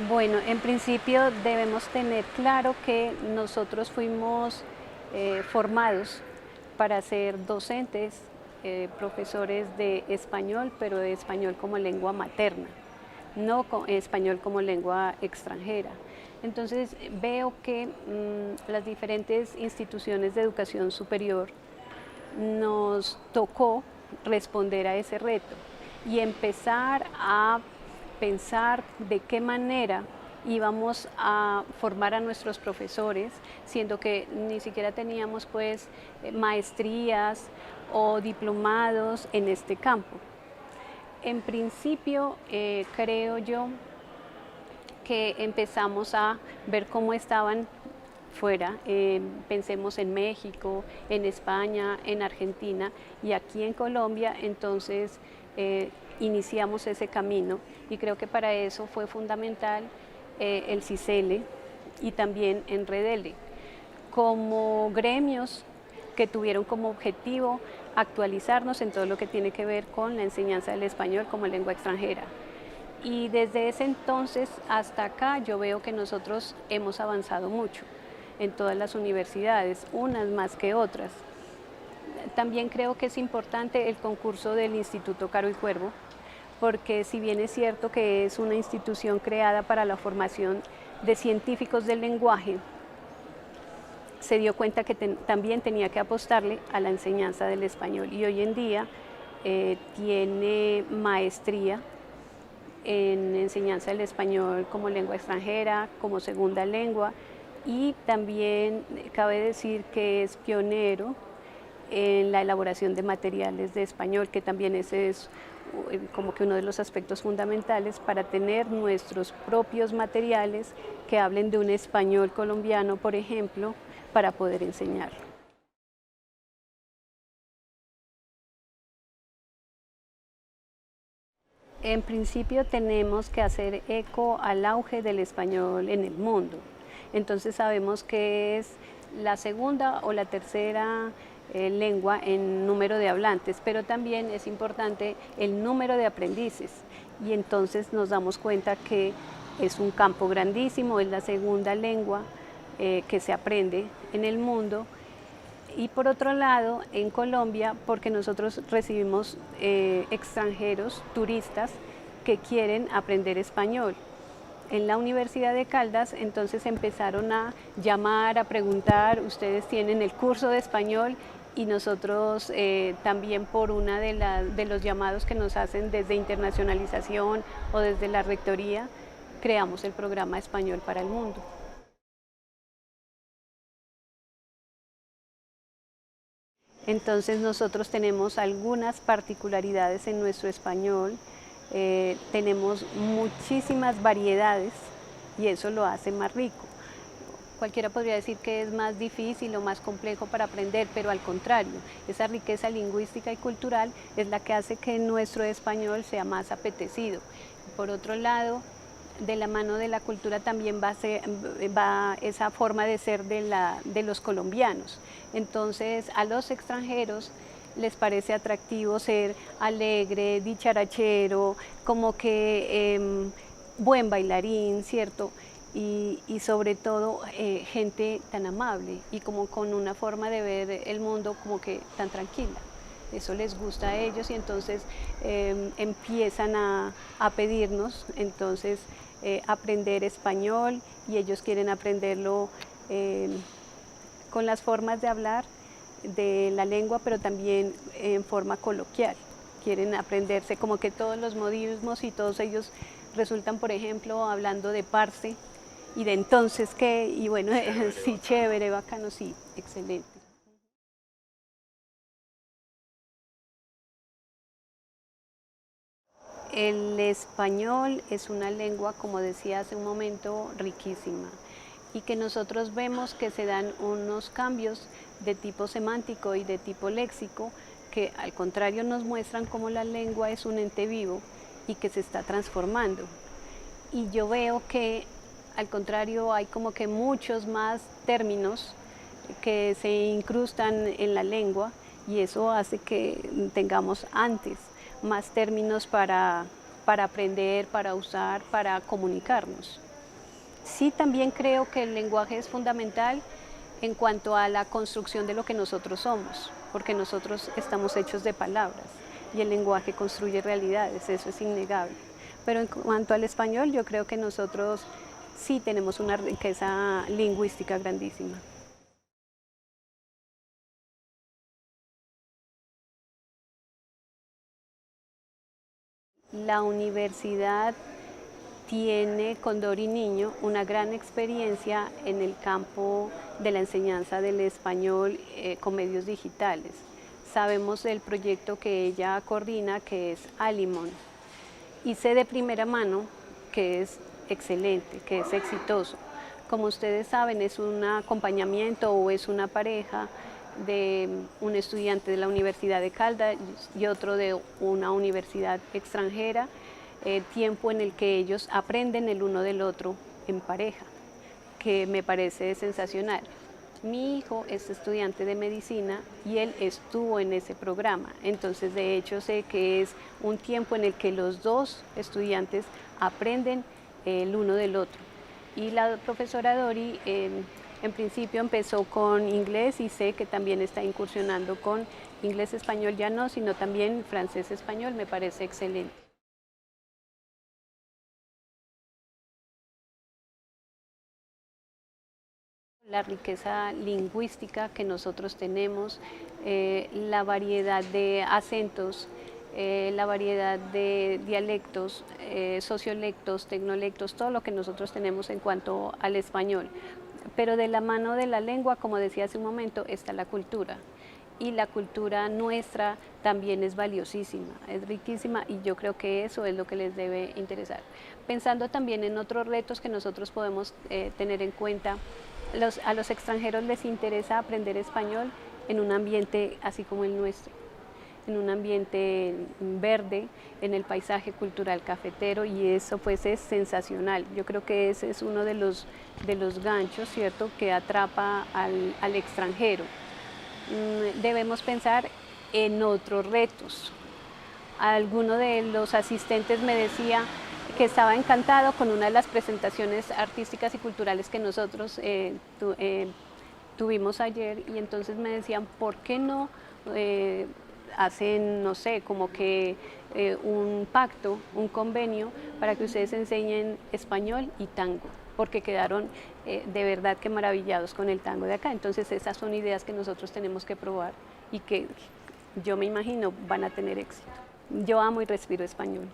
Bueno, en principio debemos tener claro que nosotros fuimos formados para ser docentes, profesores de español, pero de español como lengua materna, no español como lengua extranjera. Entonces veo que las diferentes instituciones de educación superior nos tocó responder a ese reto y empezar a pensar de qué manera íbamos a formar a nuestros profesores, siendo que ni siquiera teníamos pues maestrías o diplomados en este campo. En principio, creo yo que empezamos a ver cómo estaban fuera, pensemos en México, en España, en Argentina y aquí en Colombia, entonces iniciamos ese camino y creo que para eso fue fundamental el CICELE y también Enredele, como gremios que tuvieron como objetivo actualizarnos en todo lo que tiene que ver con la enseñanza del español como lengua extranjera. Y desde ese entonces hasta acá yo veo que nosotros hemos avanzado mucho en todas las universidades, unas más que otras. También creo que es importante el concurso del Instituto Caro y Cuervo, porque si bien es cierto que es una institución creada para la formación de científicos del lenguaje, se dio cuenta que también tenía que apostarle a la enseñanza del español y hoy en día tiene maestría en enseñanza del español como lengua extranjera, como segunda lengua y también cabe decir que es pionero en la elaboración de materiales de español, que también ese es como que uno de los aspectos fundamentales para tener nuestros propios materiales que hablen de un español colombiano, por ejemplo, para poder enseñarlo. En principio tenemos que hacer eco al auge del español en el mundo. Entonces sabemos que es la segunda o la tercera lengua en número de hablantes, pero también es importante el número de aprendices. Y entonces nos damos cuenta que es un campo grandísimo, es la segunda lengua que se aprende en el mundo. Y por otro lado, en Colombia, porque nosotros recibimos extranjeros, turistas, que quieren aprender español. En la Universidad de Caldas, entonces empezaron a llamar, a preguntar, ustedes tienen el curso de español y nosotros también por una de los llamados que nos hacen desde internacionalización o desde la rectoría, creamos el programa Español para el Mundo. Entonces nosotros tenemos algunas particularidades en nuestro español, tenemos muchísimas variedades y eso lo hace más rico. Cualquiera podría decir que es más difícil o más complejo para aprender, pero al contrario, esa riqueza lingüística y cultural es la que hace que nuestro español sea más apetecido. Por otro lado, de la mano de la cultura también va esa forma de ser de los colombianos. Entonces, a los extranjeros les parece atractivo ser alegre, dicharachero, como que buen bailarín, ¿cierto? Y sobre todo gente tan amable y como con una forma de ver el mundo como que tan tranquila. Eso les gusta a ellos y entonces empiezan a pedirnos entonces aprender español y ellos quieren aprenderlo con las formas de hablar de la lengua, pero también en forma coloquial. Quieren aprenderse como que todos los modismos y todos ellos resultan, por ejemplo, hablando de parce y de entonces qué, y bueno, sí, chévere, bacano, sí, excelente. El español es una lengua, como decía hace un momento, riquísima y que nosotros vemos que se dan unos cambios de tipo semántico y de tipo léxico que al contrario nos muestran cómo la lengua es un ente vivo y que se está transformando. Y yo veo que al contrario hay como que muchos más términos que se incrustan en la lengua y eso hace que tengamos antes más términos para aprender, para usar, para comunicarnos. Sí, también creo que el lenguaje es fundamental en cuanto a la construcción de lo que nosotros somos, porque nosotros estamos hechos de palabras y el lenguaje construye realidades, eso es innegable. Pero en cuanto al español, yo creo que nosotros sí tenemos una riqueza lingüística grandísima. La universidad tiene Condori Niño una gran experiencia en el campo de la enseñanza del español con medios digitales. Sabemos del proyecto que ella coordina, que es Alimon, y sé de primera mano que es excelente, que es exitoso. Como ustedes saben, es un acompañamiento o es una pareja de un estudiante de la Universidad de Caldas y otro de una universidad extranjera, tiempo en el que ellos aprenden el uno del otro en pareja, que me parece sensacional. Mi hijo es estudiante de medicina y él estuvo en ese programa, entonces de hecho sé que es un tiempo en el que los dos estudiantes aprenden el uno del otro. Y la profesora Dori en principio empezó con inglés y sé que también está incursionando con inglés-español, ya no, sino también francés-español, me parece excelente. La riqueza lingüística que nosotros tenemos, la variedad de acentos, la variedad de dialectos, sociolectos, tecnolectos, todo lo que nosotros tenemos en cuanto al español. Pero de la mano de la lengua, como decía hace un momento, está la cultura. Y la cultura nuestra también es valiosísima, es riquísima y yo creo que eso es lo que les debe interesar. Pensando también en otros retos que nosotros podemos tener en cuenta, a los extranjeros les interesa aprender español en un ambiente así como el nuestro, en un ambiente verde, en el paisaje cultural cafetero y eso pues es sensacional. Yo creo que ese es uno de los ganchos, ¿cierto?, que atrapa al extranjero. Debemos pensar en otros retos. Alguno de los asistentes me decía que estaba encantado con una de las presentaciones artísticas y culturales que nosotros tuvimos ayer y entonces me decían, ¿por qué no hacen, no sé, como que un pacto, un convenio para que ustedes enseñen español y tango? Porque quedaron de verdad que maravillados con el tango de acá. Entonces esas son ideas que nosotros tenemos que probar y que yo me imagino van a tener éxito. Yo amo y respiro español.